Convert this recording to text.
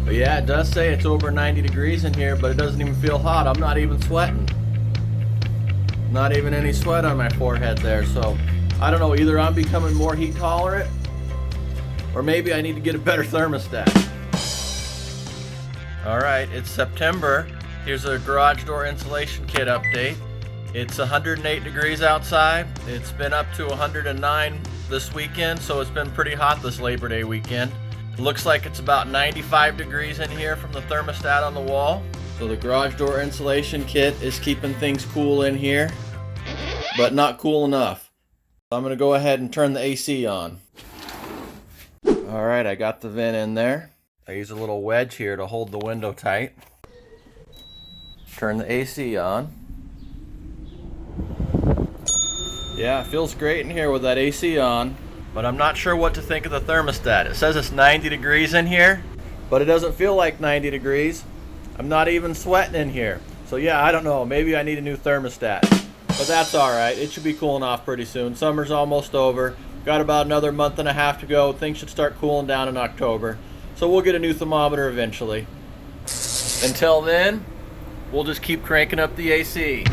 But yeah, it does say it's over 90 degrees in here, but it doesn't even feel hot. I'm not even sweating. Not even any sweat on my forehead there. So I don't know, either I'm becoming more heat tolerant or maybe I need to get a better thermostat. All right, it's September. Here's a garage door insulation kit update. It's 108 degrees outside. It's been up to 109 this weekend, so it's been pretty hot this Labor Day weekend. It looks like it's about 95 degrees in here from the thermostat on the wall. So the garage door insulation kit is keeping things cool in here, but not cool enough. So I'm gonna go ahead and turn the AC on. All right, I got the vent in there. I use a little wedge here to hold the window tight. Turn the AC on. Yeah, it feels great in here with that AC on, but I'm not sure what to think of the thermostat. It says it's 90 degrees in here, but it doesn't feel like 90 degrees. I'm not even sweating in here. So yeah, I don't know, maybe I need a new thermostat. But that's all right, it should be cooling off pretty soon. Summer's almost over. Got about another month and a half to go. Things should start cooling down in October. So we'll get a new thermometer eventually. Until then, we'll just keep cranking up the AC.